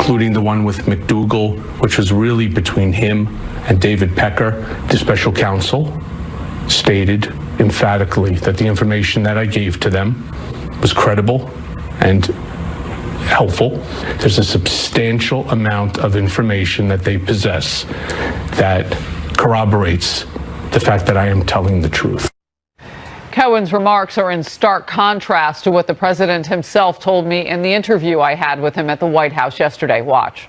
including the one with McDougal, which was really between him and David Pecker. The special counsel stated emphatically that the information that I gave to them was credible and helpful. There's a substantial amount of information that they possess that corroborates the fact that I am telling the truth. Cohen's remarks are in stark contrast to what the president himself told me in the interview I had with him at the White House yesterday. Watch.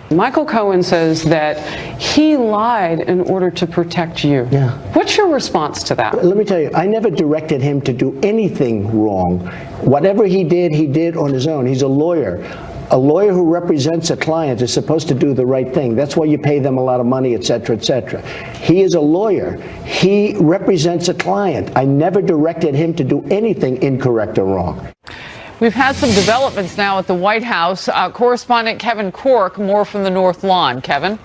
Michael Cohen says that he lied in order to protect you. Yeah. What's your response to that? Let me tell you, I never directed him to do anything wrong. Whatever he did on his own. He's a lawyer. A lawyer who represents a client is supposed to do the right thing. That's why you pay them a lot of money, et cetera, et cetera. He is a lawyer. He represents a client. I never directed him to do anything incorrect or wrong. We've had some developments now at the White House. Correspondent Kevin Cork, more from the North Lawn. Kevin?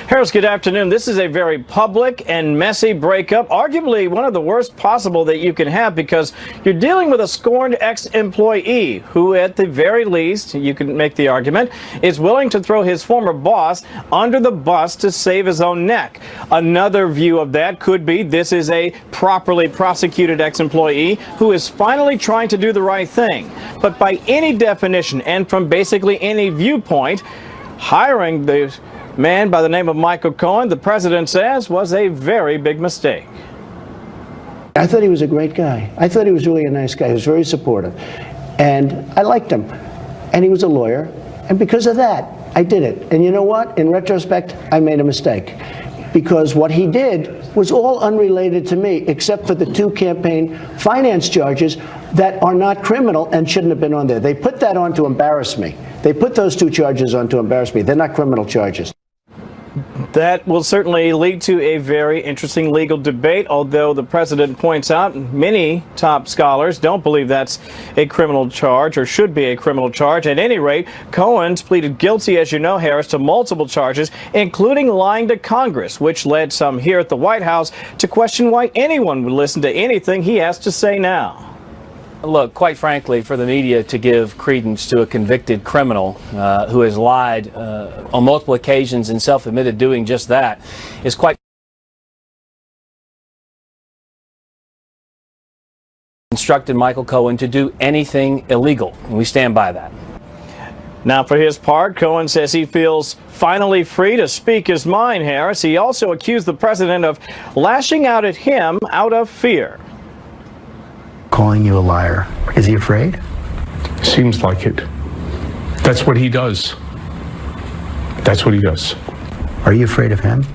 Harris, good afternoon. This is a very public and messy breakup, arguably one of the worst possible that you can have, because you're dealing with a scorned ex-employee who, at the very least, you can make the argument, is willing to throw his former boss under the bus to save his own neck. Another view of that could be this is a properly prosecuted ex-employee who is finally trying to do the right thing. But by any definition and from basically any viewpoint, hiring the man by the name of Michael Cohen, the president says, was a very big mistake. I thought he was a great guy. I thought he was really a nice guy. He was very supportive. And I liked him. And he was a lawyer. And because of that, I did it. And you know what? In retrospect, I made a mistake. Because what he did was all unrelated to me, except for the 2 campaign finance charges that are not criminal and shouldn't have been on there. They put that on to embarrass me. They put those 2 charges on to embarrass me. They're not criminal charges. That will certainly lead to a very interesting legal debate, although the president points out many top scholars don't believe that's a criminal charge or should be a criminal charge. At any rate, Cohen's pleaded guilty, as you know, Harris, to multiple charges, including lying to Congress, which led some here at the White House to question why anyone would listen to anything he has to say now. Look, quite frankly, for the media to give credence to a convicted criminal who has lied on multiple occasions and self-admitted doing just that is quite instructed Michael Cohen to do anything illegal, and we stand by that. Now, for his part, Cohen says he feels finally free to speak his mind, Harris. He also accused the president of lashing out at him out of fear. Calling you a liar. Is he afraid? Seems like it. That's what he does. That's what he does. Are you afraid of him?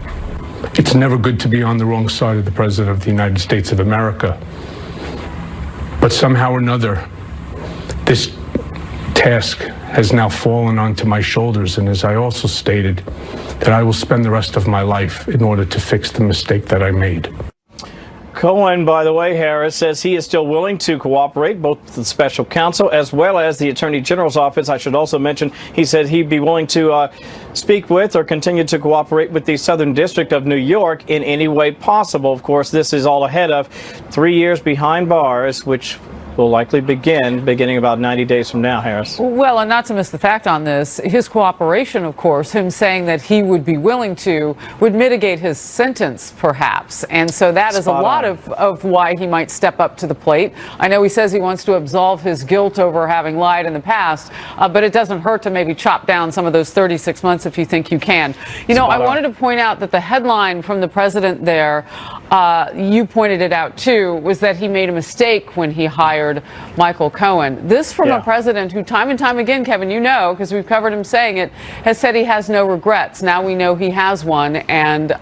It's never good to be on the wrong side of the President of the United States of America. But somehow or another, this task has now fallen onto my shoulders. And as I also stated, that I will spend the rest of my life in order to fix the mistake that I made. Cohen, by the way, Harris, says he is still willing to cooperate, both with the special counsel as well as the Attorney General's office. I should also mention he said he'd be willing to speak with or continue to cooperate with the Southern District of New York in any way possible. Of course, this is all ahead of 3 years behind bars, which will likely beginning about 90 days from now, Harris. Well, and not to miss the fact on this, his cooperation, of course, him saying that he would be willing to, would mitigate his sentence, perhaps. And so that is a lot of why he might step up to the plate. I know he says he wants to absolve his guilt over having lied in the past, but it doesn't hurt to maybe chop down some of those 36 months if you think you can. You know, I wanted to point out that the headline from the president there, you pointed it out too, was that he made a mistake when he hired Michael Cohen. This from a president who time and time again, Kevin, you know, because we've covered him saying it, has said he has no regrets. Now we know he has one, and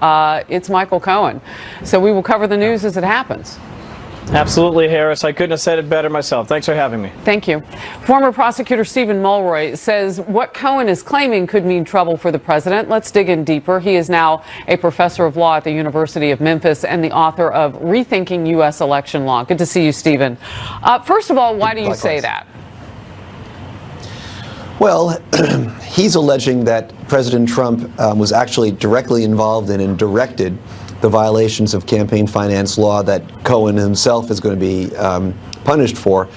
it's Michael Cohen. So we will cover the news as it happens. Absolutely, Harris. I couldn't have said it better myself. Thanks for having me. Thank you. Former prosecutor Stephen Mulroy says what Cohen is claiming could mean trouble for the president. Let's dig in deeper. He is now a professor of law at the University of Memphis and the author of Rethinking U.S. Election Law. Good to see you, Stephen. First of all, why do you say that? Well, he's alleging that President Trump was actually directly involved in and directed the violations of campaign finance law that Cohen himself is going to be punished for.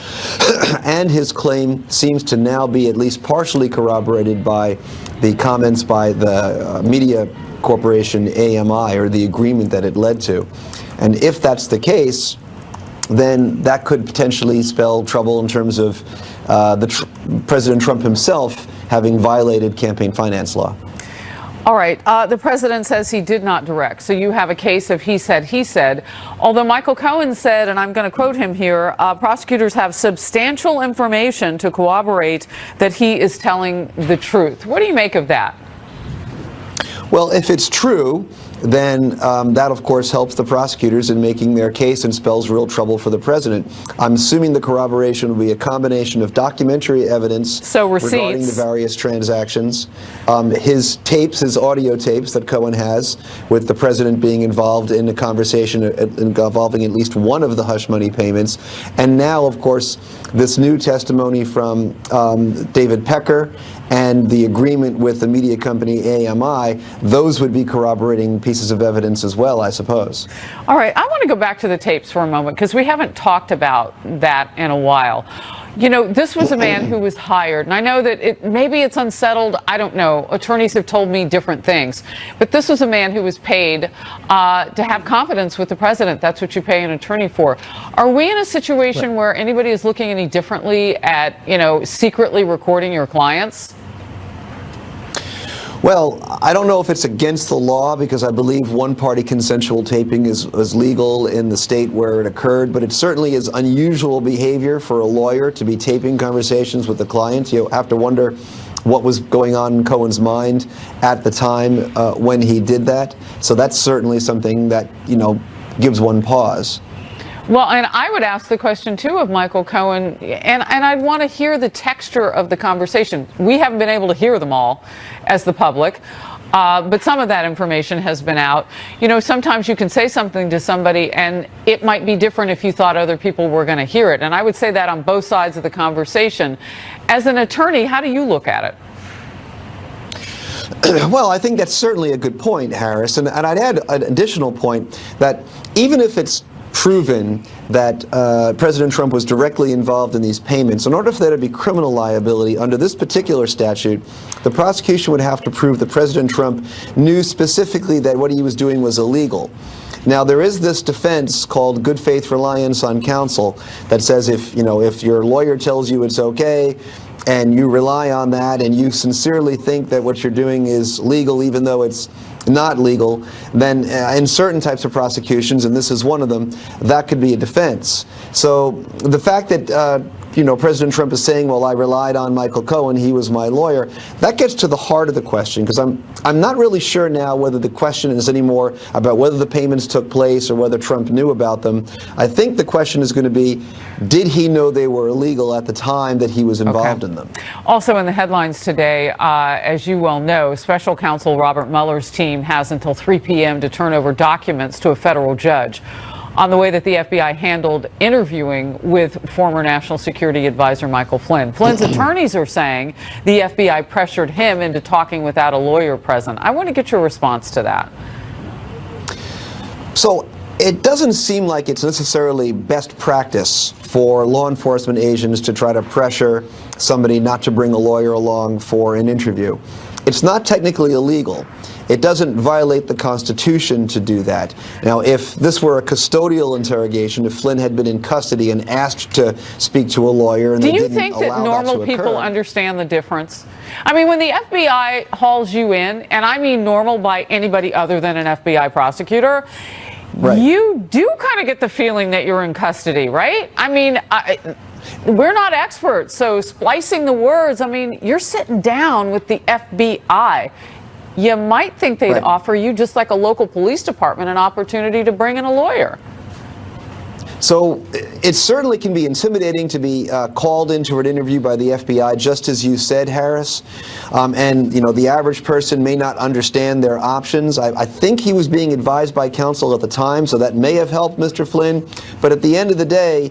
And his claim seems to now be at least partially corroborated by the comments by the media corporation AMI, or the agreement that it led to. And if that's the case, then that could potentially spell trouble in terms of President Trump himself having violated campaign finance law. All right. The president says he did not direct. So you have a case of he said. Although Michael Cohen said, and I'm going to quote him here, prosecutors have substantial information to corroborate that he is telling the truth. What do you make of that? Well, if it's true, then that, of course, helps the prosecutors in making their case and spells real trouble for the president. I'm assuming the corroboration will be a combination of documentary evidence regarding the various transactions, his tapes, his audio tapes that Cohen has with the president being involved in a conversation involving at least one of the hush money payments, and now, of course, this new testimony from David Pecker and the agreement with the media company AMI. Those would be corroborating pieces of evidence as well, I suppose. All right, I want to go back to the tapes for a moment, because we haven't talked about that in a while. You know, this was a man who was hired, and I know that maybe it's unsettled, I don't know. Attorneys have told me different things. But this was a man who was paid to have confidence with the president. That's what you pay an attorney for. Are we in a situation where anybody is looking any differently at, you know, secretly recording your clients? Well, I don't know if it's against the law, because I believe one-party consensual taping is legal in the state where it occurred, but it certainly is unusual behavior for a lawyer to be taping conversations with the client. You have to wonder what was going on in Cohen's mind at the time when he did that. So that's certainly something that, you know, gives one pause. Well, and I would ask the question, too, of Michael Cohen, and I'd want to hear the texture of the conversation. We haven't been able to hear them all as the public, but some of that information has been out. You know, sometimes you can say something to somebody, and it might be different if you thought other people were going to hear it. And I would say that on both sides of the conversation. As an attorney, how do you look at it? Well, I think that's certainly a good point, Harris. And I'd add an additional point that even if it's proven that President Trump was directly involved in these payments, in order for there to be criminal liability under this particular statute, the prosecution would have to prove that President Trump knew specifically that what he was doing was illegal. Now, there is this defense called good faith reliance on counsel that says if your lawyer tells you it's okay, and you rely on that, and you sincerely think that what you're doing is legal even though it's not legal, then in certain types of prosecutions, and this is one of them, that could be a defense. So the fact that President Trump is saying, well, I relied on Michael Cohen, he was my lawyer, that gets to the heart of the question, because I'm not really sure now whether the question is anymore about whether the payments took place or whether Trump knew about them. I think the question is going to be, did he know they were illegal at the time that he was involved in them? Also in the headlines today, as you well know, special counsel Robert Mueller's team has until 3 p.m. to turn over documents to a federal judge on the way that the FBI handled interviewing with former National Security Advisor Michael Flynn. Flynn's attorneys are saying the FBI pressured him into talking without a lawyer present. I want to get your response to that. So it doesn't seem like it's necessarily best practice for law enforcement agents to try to pressure somebody not to bring a lawyer along for an interview. It's not technically illegal. It doesn't violate the Constitution to do that. Now, if this were a custodial interrogation, if Flynn had been in custody and asked to speak to a lawyer and they didn't allow that to occur. Do you think that normal people understand the difference? I mean, when the FBI hauls you in, and I mean normal by anybody other than an FBI prosecutor, right, you do kind of get the feeling that you're in custody, right? I mean, we're not experts, so splicing the words, I mean, you're sitting down with the FBI. You might think they'd offer you, just like a local police department, an opportunity to bring in a lawyer. So it certainly can be intimidating to be called into an interview by the FBI, just as you said, Harris. And the average person may not understand their options. I think he was being advised by counsel at the time, so that may have helped Mr. Flynn. But at the end of the day,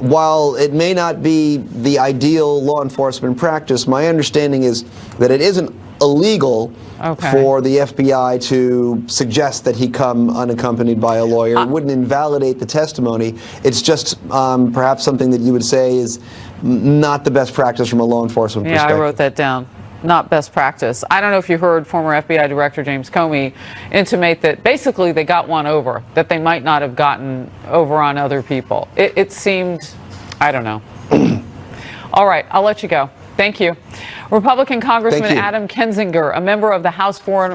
while it may not be the ideal law enforcement practice, my understanding is that it isn't illegal Okay. for the FBI to suggest that he come unaccompanied by a lawyer. It wouldn't invalidate the testimony. It's just perhaps something that you would say is not the best practice from a law enforcement Yeah, perspective. I wrote that down. Not best practice. I don't know if you heard former FBI Director James Comey intimate that basically they got one over, that they might not have gotten over on other people. It seemed, I don't know. All right, I'll let you go. Thank you. Republican Congressman Thank you. Adam Kinzinger, a member of the House Foreign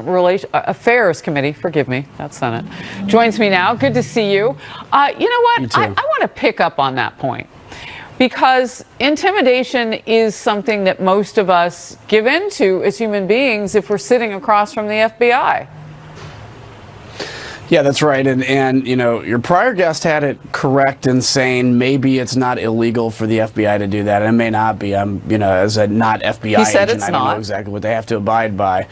Affairs Committee, forgive me, that's Senate, joins me now. Good to see you. You know what? You too. I want to pick up on that point. Because intimidation is something that most of us give into as human beings if we're sitting across from the FBI. Yeah, that's right. And you know, your prior guest had it correct in saying maybe it's not illegal for the FBI to do that. And it may not be. I'm, you know, as a not FBI He said agent, it's I don't not. know exactly what they have to abide by.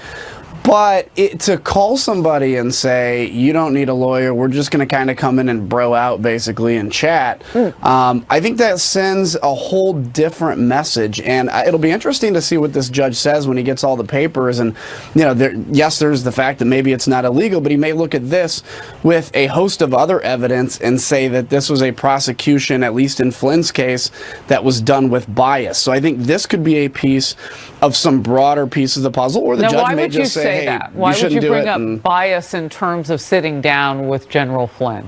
But to call somebody and say, you don't need a lawyer, we're just going to kind of come in and bro out basically and chat, I think that sends a whole different message. And it'll be interesting to see what this judge says when he gets all the papers. And, you know, yes, there's the fact that maybe it's not illegal, but he may look at this with a host of other evidence and say that this was a prosecution, at least in Flynn's case, that was done with bias. So I think this could be a piece of some broader piece of the puzzle, or the Now, judge why may would you just say, say hey, that? Why would shouldn't you do bring it, up and- bias in terms of sitting down with General Flynn?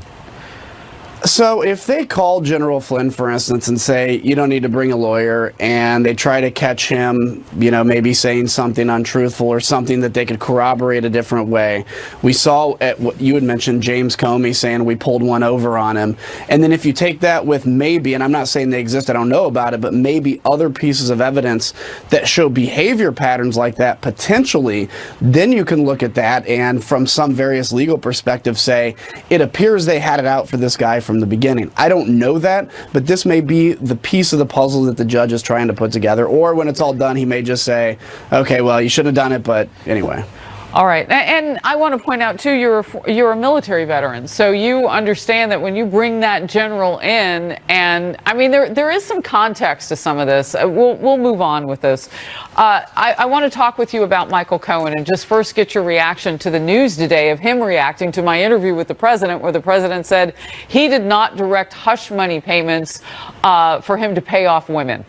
So if they call General Flynn, for instance, and say, you don't need to bring a lawyer, and they try to catch him, you know, maybe saying something untruthful or something that they could corroborate a different way. We saw at what you had mentioned, James Comey saying we pulled one over on him. And then if you take that with maybe, and I'm not saying they exist, I don't know about it, but maybe other pieces of evidence that show behavior patterns like that potentially, then you can look at that and from some various legal perspective say, it appears they had it out for this guy from the beginning. I don't know that, but this may be the piece of the puzzle that the judge is trying to put together. Or when it's all done, he may just say, okay, well, you shouldn't have done it, but anyway. All right. And I want to point out, too, you're a military veteran. So you understand that when you bring that general in, and I mean, there is some context to some of this. We'll move on with this. I want to talk with you about Michael Cohen and just first get your reaction to the news today of him reacting to my interview with the president, where the president said he did not direct hush money payments for him to pay off women.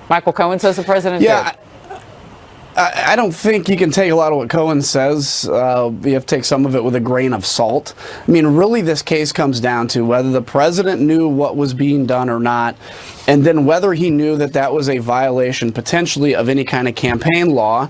Michael Cohen says the president did. I don't think you can take a lot of what Cohen says. You have to take some of it with a grain of salt. I mean, really, this case comes down to whether the president knew what was being done or not, and then whether he knew that that was a violation potentially of any kind of campaign law.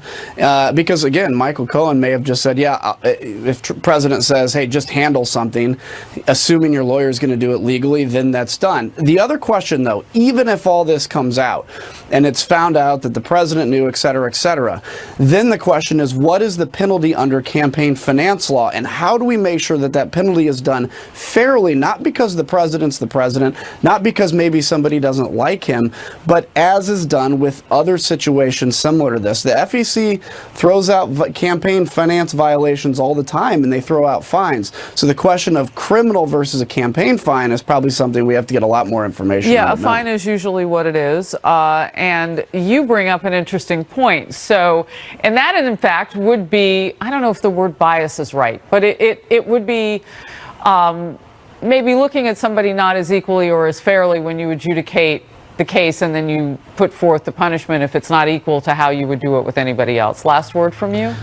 Because, again, Michael Cohen may have just said, yeah, if president says, hey, just handle something, assuming your lawyer is going to do it legally, then that's done. The other question, though, even if all this comes out and it's found out that the president knew, et cetera, then the question is, what is the penalty under campaign finance law, and how do we make sure that that penalty is done fairly, not because the president's the president, not because maybe somebody doesn't like him, but as is done with other situations similar to this. The FEC throws out campaign finance violations all the time, and they throw out fines. So the question of criminal versus a campaign fine is probably something we have to get a lot more information on. Yeah, a fine is usually what it is. And you bring up an interesting point. So, and that in fact would be, I don't know if the word bias is right, but it would be maybe looking at somebody not as equally or as fairly when you adjudicate the case and then you put forth the punishment if it's not equal to how you would do it with anybody else. Last word from you?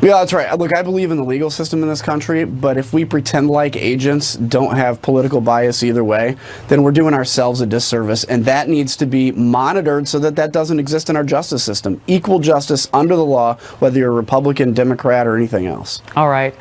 Yeah, that's right. Look, I believe in the legal system in this country, but if we pretend like agents don't have political bias either way, then we're doing ourselves a disservice, and that needs to be monitored so that that doesn't exist in our justice system. Equal justice under the law, whether you're a Republican, Democrat, or anything else. All right.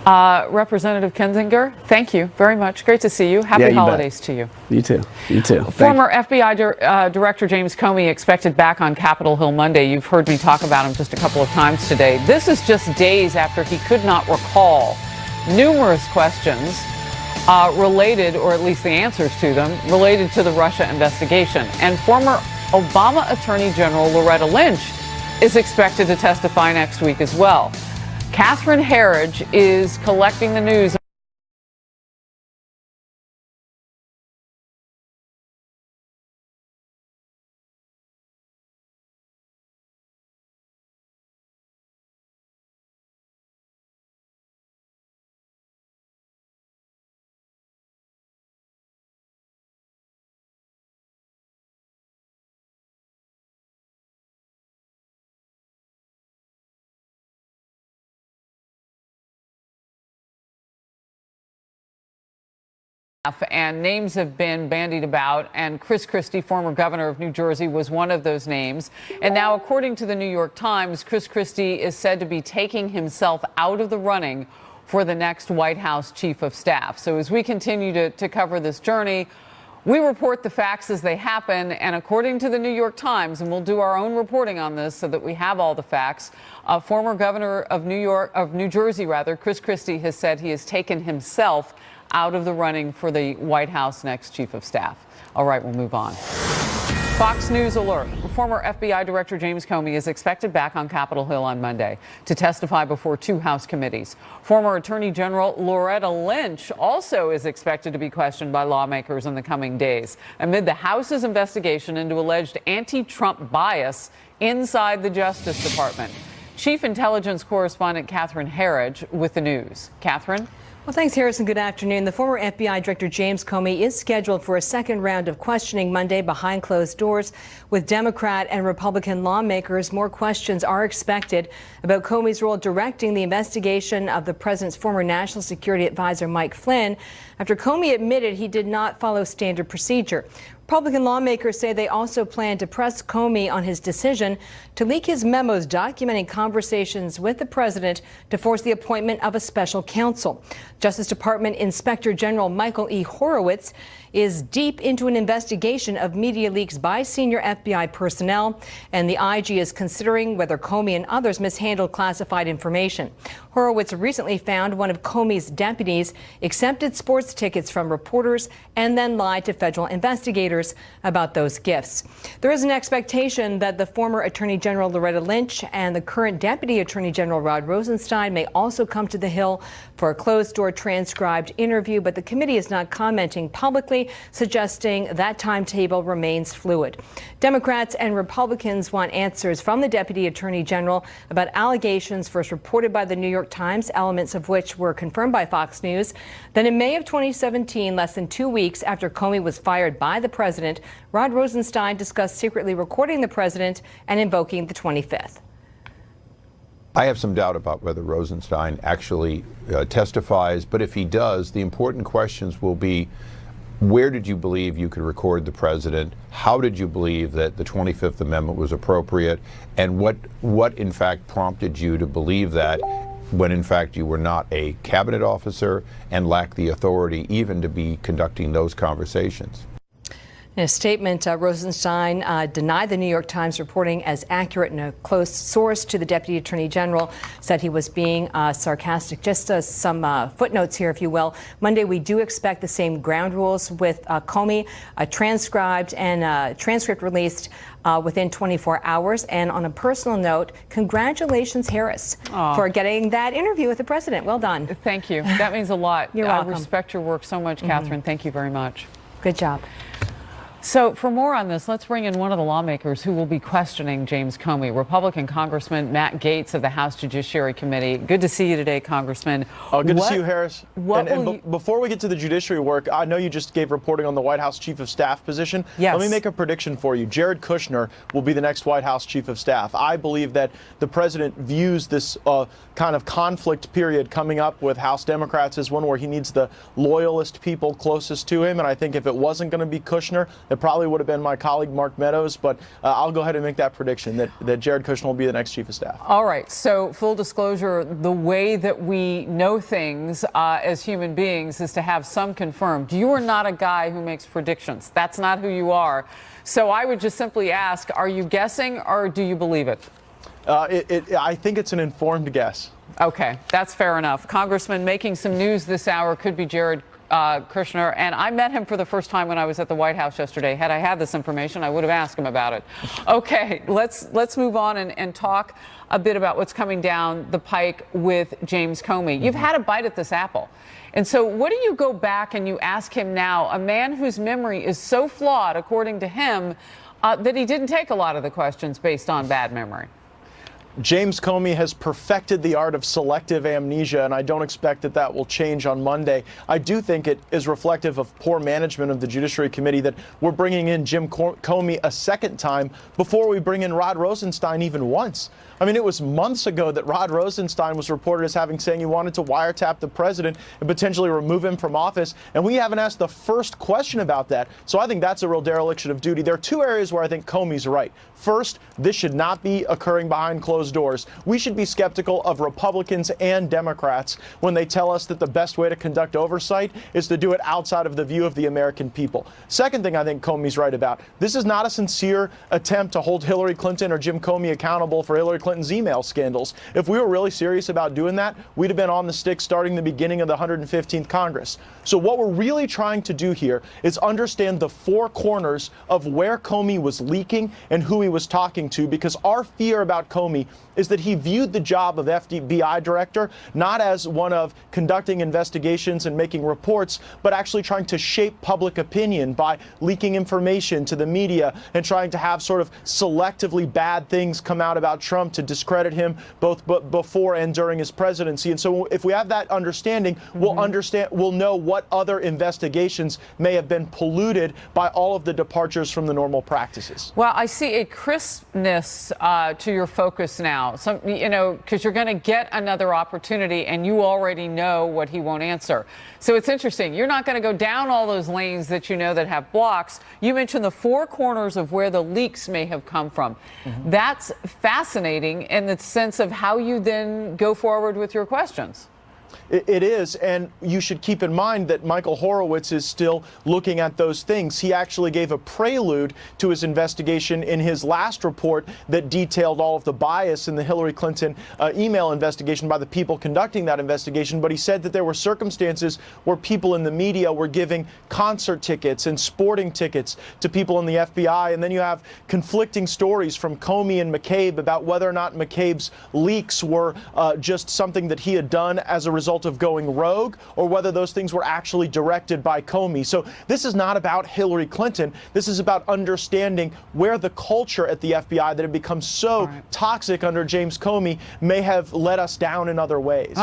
Representative Kinzinger, thank you very much. Great to see you. Happy holidays to you. You too. You too. Former FBI Director James Comey expected back on Capitol Hill Monday. You've heard me talk about him just a couple of times today. This is just days after he could not recall numerous questions related, or at least the answers to them, related to the Russia investigation. And former Obama Attorney General Loretta Lynch is expected to testify next week as well. Catherine Herridge is collecting the news. And names have been bandied about, and Chris Christie, former governor of New Jersey, was one of those names. And now, according to the New York Times, Chris Christie is said to be taking himself out of the running for the next White House chief of staff. So as we continue to cover this journey, we report the facts as they happen, and according to the New York Times, and we'll do our own reporting on this so that we have all the facts, former governor of New Jersey, Chris Christie, has said he has taken himself out of the running for the White House next chief of staff. All right, we'll move on. Fox News alert. Former FBI Director James Comey is expected back on Capitol Hill on Monday to testify before 2 House committees. Former Attorney General Loretta Lynch also is expected to be questioned by lawmakers in the coming days amid the House's investigation into alleged anti-Trump bias inside the Justice Department. Chief Intelligence Correspondent Catherine Herridge with the news. Catherine? Well, thanks, Harrison. Good afternoon. The former FBI Director James Comey is scheduled for a second round of questioning Monday behind closed doors with Democrat and Republican lawmakers. More questions are expected about Comey's role directing the investigation of the president's former national security advisor, Mike Flynn, after Comey admitted he did not follow standard procedure. Republican lawmakers say they also plan to press Comey on his decision to leak his memos documenting conversations with the president to force the appointment of a special counsel. Justice Department Inspector General Michael E. Horowitz is deep into an investigation of media leaks by senior FBI personnel, and the IG is considering whether Comey and others mishandled classified information. Horowitz recently found one of Comey's deputies accepted sports tickets from reporters and then lied to federal investigators about those gifts. There is an expectation that the former Attorney General Loretta Lynch and the current Deputy Attorney General Rod Rosenstein may also come to the Hill for a closed-door transcribed interview, but the committee is not commenting publicly, suggesting that timetable remains fluid. Democrats and Republicans want answers from the Deputy Attorney General about allegations first reported by the New York Times, elements of which were confirmed by Fox News. Then in May of 2017, less than 2 weeks after Comey was fired by the president, Rod Rosenstein discussed secretly recording the president and invoking the 25th. I have some doubt about whether Rosenstein actually testifies, but if he does, the important questions will be, where did you believe you could record the president? How did you believe that the 25th Amendment was appropriate? And what in fact prompted you to believe that when in fact you were not a cabinet officer and lacked the authority even to be conducting those conversations? In a statement, Rosenstein denied the New York Times reporting as accurate, and a close source to the Deputy Attorney General said he was being sarcastic. Just some footnotes here, if you will. Monday, we do expect the same ground rules with Comey, transcribed and transcript released within 24 hours. And on a personal note, congratulations, Harris, for getting that interview with the president. Well done. Thank you. That means a lot. You're welcome. I respect your work so much, Catherine. Thank you very much. Good job. So for more on this, let's bring in one of the lawmakers who will be questioning James Comey, Republican Congressman Matt Gaetz of the House Judiciary Committee. Good to see you today, Congressman. Good to see you, Harris. Before we get to the judiciary work, I know you just gave reporting on the White House Chief of Staff position. Yes. Let me make a prediction for you. Jared Kushner will be the next White House Chief of Staff. I believe that the president views this kind of conflict period coming up with House Democrats as one where he needs the loyalist people closest to him. And I think if it wasn't going to be Kushner, it probably would have been my colleague Mark Meadows, but I'll go ahead and make that prediction that Jared Kushner will be the next Chief of Staff. All right. So full disclosure, the way that we know things as human beings is to have some confirmed. You are not a guy who makes predictions. That's not who you are. So I would just simply ask, are you guessing or do you believe it? I think it's an informed guess. Okay, that's fair enough. Congressman, making some news this hour could be Jared Kushner, and I met him for the first time when I was at the White House yesterday. Had I had this information, I would have asked him about it. Okay, let's move on and talk a bit about what's coming down the pike with James Comey. You've had a bite at this apple. And so what do you go back and you ask him now, a man whose memory is so flawed, according to him, that he didn't take a lot of the questions based on bad memory? James Comey has perfected the art of selective amnesia, and I don't expect that will change on Monday. I do think it is reflective of poor management of the Judiciary Committee that we're bringing in Jim Comey a second time before we bring in Rod Rosenstein even once. I mean, it was months ago that Rod Rosenstein was reported as saying he wanted to wiretap the president and potentially remove him from office, and we haven't asked the first question about that. So I think that's a real dereliction of duty. There are two areas where I think Comey's right. First, this should not be occurring behind closed doors. We should be skeptical of Republicans and Democrats when they tell us that the best way to conduct oversight is to do it outside of the view of the American people. Second thing I think Comey's right about, this is not a sincere attempt to hold Hillary Clinton or Jim Comey accountable for Hillary Clinton's email scandals. If we were really serious about doing that, we'd have been on the stick starting the beginning of the 115th Congress. So what we're really trying to do here is understand the four corners of where Comey was leaking and who he was talking to, because our fear about Comey is that he viewed the job of FBI director not as one of conducting investigations and making reports, but actually trying to shape public opinion by leaking information to the media and trying to have sort of selectively bad things come out about Trump to discredit him both before and during his presidency. And so if we have that understanding, we'll know what other investigations may have been polluted by all of the departures from the normal practices. Well, I see a crispness to your focus now. Because you're going to get another opportunity and you already know what he won't answer. So it's interesting. You're not going to go down all those lanes that you know that have blocks. You mentioned the four corners of where the leaks may have come from. That's fascinating in the sense of how you then go forward with your questions. It is, and you should keep in mind that Michael Horowitz is still looking at those things. He actually gave a prelude to his investigation in his last report that detailed all of the bias in the Hillary Clinton email investigation by the people conducting that investigation. But he said that there were circumstances where people in the media were giving concert tickets and sporting tickets to people in the FBI. And then you have conflicting stories from Comey and McCabe about whether or not McCabe's leaks were just something that he had done as a result of going rogue, or whether those things were actually directed by Comey. So this is not about Hillary Clinton. This is about understanding where the culture at the FBI that had become so toxic under James Comey may have let us down in other ways.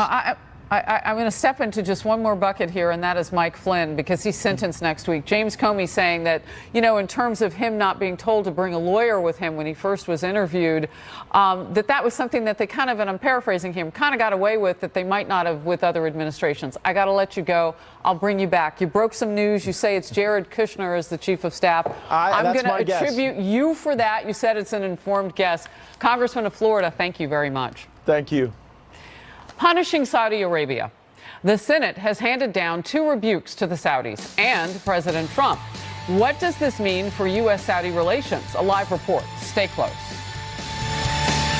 I'm going to step into just one more bucket here, and that is Mike Flynn, because he's sentenced next week. James Comey saying that, in terms of him not being told to bring a lawyer with him when he first was interviewed, that was something that they kind of, and I'm paraphrasing him, kind of got away with that they might not have with other administrations. I got to let you go. I'll bring you back. You broke some news. You say it's Jared Kushner as the chief of staff. I'm going to attribute you for that. You said it's an informed guess. Congressman of Florida, thank you very much. Thank you. Punishing Saudi Arabia. The Senate has handed down 2 rebukes to the Saudis and President Trump. What does this mean for U.S.-Saudi relations? A live report. Stay close.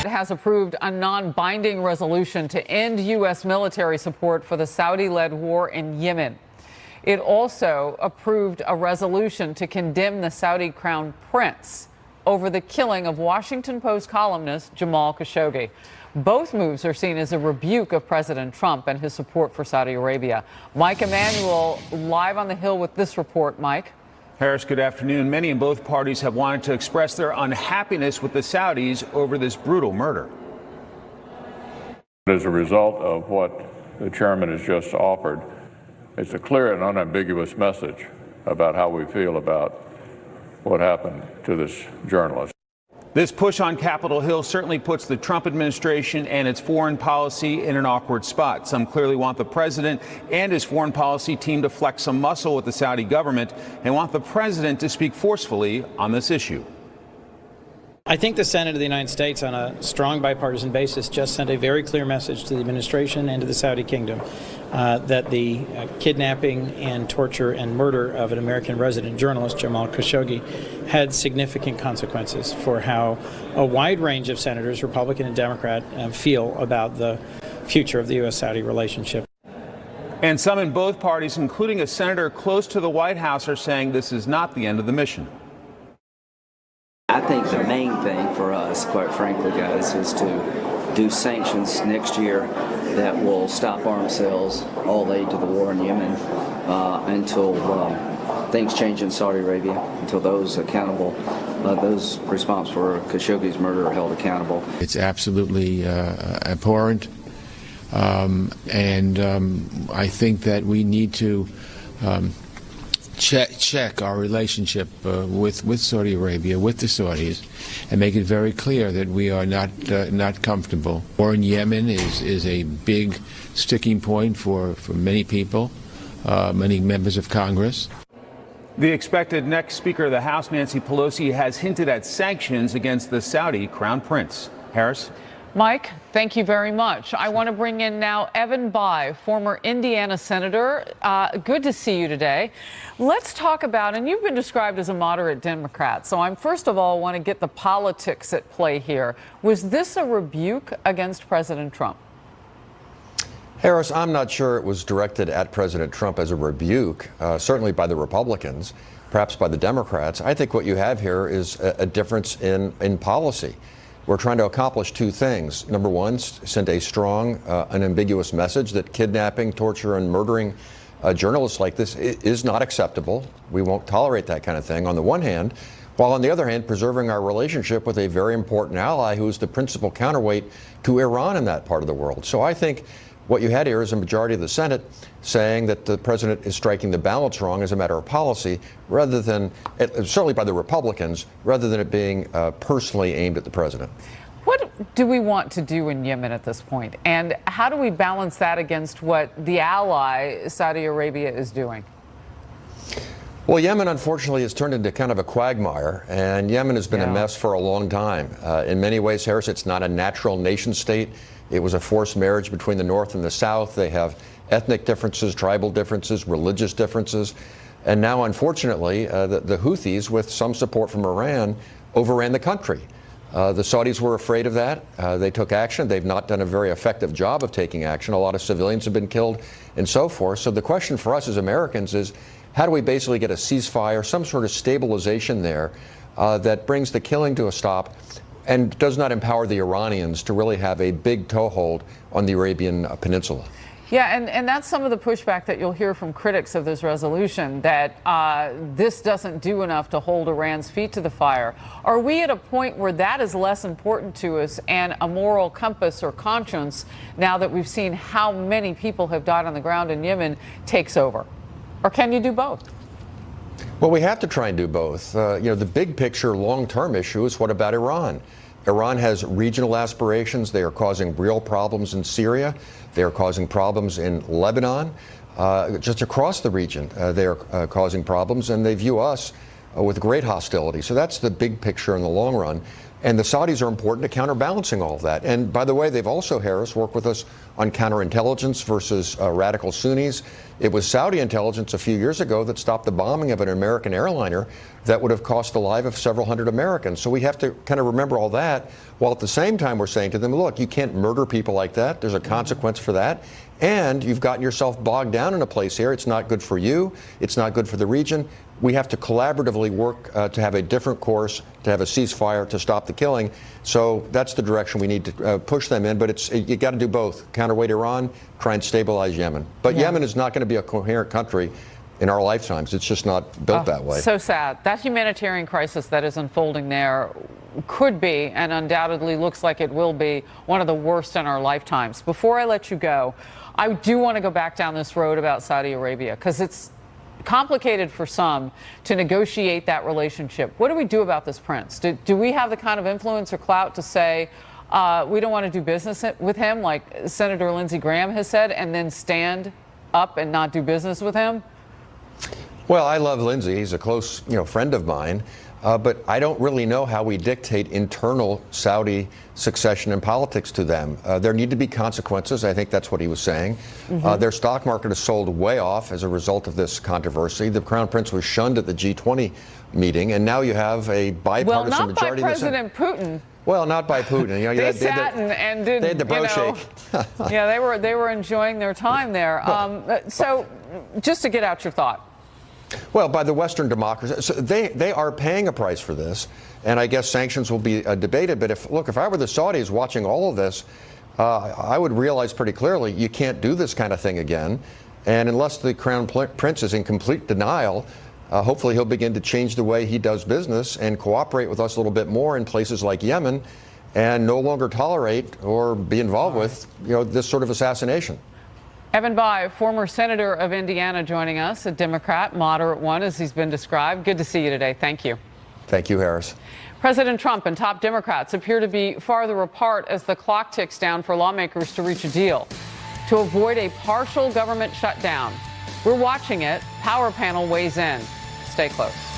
It has approved a non-binding resolution to end U.S. military support for the Saudi-led war in Yemen. It also approved a resolution to condemn the Saudi crown prince over the killing of Washington Post columnist Jamal Khashoggi. Both moves are seen as a rebuke of President Trump and his support for Saudi Arabia. Mike Emanuel live on the Hill with this report. Mike. Harris, good afternoon. Many in both parties have wanted to express their unhappiness with the Saudis over this brutal murder. As a result of what the chairman has just offered, it's a clear and unambiguous message about how we feel about what happened to this journalist. This push on Capitol Hill certainly puts the Trump administration and its foreign policy in an awkward spot. Some clearly want the president and his foreign policy team to flex some muscle with the Saudi government and want the president to speak forcefully on this issue. I think the Senate of the United States, on a strong bipartisan basis, just sent a very clear message to the administration and to the Saudi kingdom that the kidnapping and torture and murder of an American resident journalist, Jamal Khashoggi, had significant consequences for how a wide range of senators, Republican and Democrat, feel about the future of the U.S.-Saudi relationship. And some in both parties, including a senator close to the White House, are saying this is not the end of the mission. I think the main thing for us, quite frankly, guys, is to do sanctions next year that will stop arms sales, all aid to the war in Yemen, until things change in Saudi Arabia, until those accountable, those responsible for Khashoggi's murder are held accountable. It's absolutely abhorrent, and I think that we need to check our relationship with Saudi Arabia, with the Saudis, and make it very clear that we are not comfortable. War in Yemen is a big sticking point for many people, many members of Congress. The expected next Speaker of the House, Nancy Pelosi, has hinted at sanctions against the Saudi Crown Prince. Harris? Mike, thank you very much. I want to bring in now Evan Bayh, former Indiana senator. Good to see you today. Let's talk about, and you've been described as a moderate Democrat, so I'm first of all want to get the politics at play here. Was this a rebuke against President Trump? Harris, I'm not sure it was directed at President Trump as a rebuke, certainly by the Republicans, perhaps by the Democrats. I think what you have here is a difference in policy. We're trying to accomplish two things. Number one, send a strong, unambiguous message that kidnapping, torture, and murdering journalists like this is not acceptable. We won't tolerate that kind of thing, on the one hand, while on the other hand, preserving our relationship with a very important ally who's the principal counterweight to Iran in that part of the world. So I think what you had here is a majority of the Senate saying that the president is striking the balance wrong as a matter of policy, rather than, certainly by the Republicans, rather than it being personally aimed at the president. What do we want to do in Yemen at this point? And how do we balance that against what the ally, Saudi Arabia, is doing? Well, Yemen, unfortunately, has turned into kind of a quagmire, and Yemen has been a mess for a long time. In many ways, Harris, it's not a natural nation state. It was a forced marriage between the North and the South. They have ethnic differences, tribal differences, religious differences. And now, unfortunately, the Houthis, with some support from Iran, overran the country. The Saudis were afraid of that. They took action. They've not done a very effective job of taking action. A lot of civilians have been killed and so forth. So the question for us as Americans is, how do we basically get a ceasefire, some sort of stabilization there that brings the killing to a stop and does not empower the Iranians to really have a big toehold on the Arabian Peninsula? Yeah, and that's some of the pushback that you'll hear from critics of this resolution, that this doesn't do enough to hold Iran's feet to the fire. Are we at a point where that is less important to us and a moral compass or conscience, now that we've seen how many people have died on the ground in Yemen, takes over? Or can you do both? Well, we have to try and do both. The big picture, long-term issue is, what about Iran? Iran has regional aspirations. They are causing real problems in Syria. They are causing problems in Lebanon. Just across the region, they are causing problems, and they view us with great hostility. So that's the big picture in the long run. And the Saudis are important to counterbalancing all of that. And by the way, they've also, Harris, worked with us on counterintelligence versus radical Sunnis. It was Saudi intelligence a few years ago that stopped the bombing of an American airliner that would have cost the life of several hundred Americans. So we have to kind of remember all that, while at the same time we're saying to them, look, you can't murder people like that. There's a consequence for that. And you've gotten yourself bogged down in a place here. It's not good for you. It's not good for the region. We have to collaboratively work to have a different course, to have a ceasefire, to stop the killing. So that's the direction we need to push them in. But you got to do both. Counterweight Iran, try and stabilize Yemen. But Yemen is not going to be a coherent country in our lifetimes. It's just not built that way. So sad. That humanitarian crisis that is unfolding there could be, and undoubtedly looks like it will be, one of the worst in our lifetimes. Before I let you go, I do want to go back down this road about Saudi Arabia, because it's complicated for some to negotiate that relationship. What do we do about this prince? Do we have the kind of influence or clout to say we don't want to do business with him, like Senator Lindsey Graham has said, and then stand up and not do business with him? Well, I love Lindsey. He's a close, friend of mine. But I don't really know how we dictate internal Saudi succession and politics to them. There need to be consequences. I think that's what he was saying. Their stock market has sold way off as a result of this controversy. The Crown Prince was shunned at the G20 meeting, and now you have a bipartisan majority. Well, not by President Putin. Well, not by Putin. They sat and did. They had the bro shake. Yeah, they were enjoying their time there. So, just to get out your thought. Well, by the Western democracies, so they are paying a price for this, and I guess sanctions will be debated. But if I were the Saudis watching all of this, I would realize pretty clearly you can't do this kind of thing again. And unless the Crown Prince is in complete denial, hopefully he'll begin to change the way he does business and cooperate with us a little bit more in places like Yemen, and no longer tolerate or be involved with this sort of assassination. Evan Bayh, former senator of Indiana, joining us, a Democrat, moderate one as he's been described. Good to see you today. Thank you. Thank you, Harris. President Trump and top Democrats appear to be farther apart as the clock ticks down for lawmakers to reach a deal to avoid a partial government shutdown. We're watching it. Power panel weighs in. Stay close.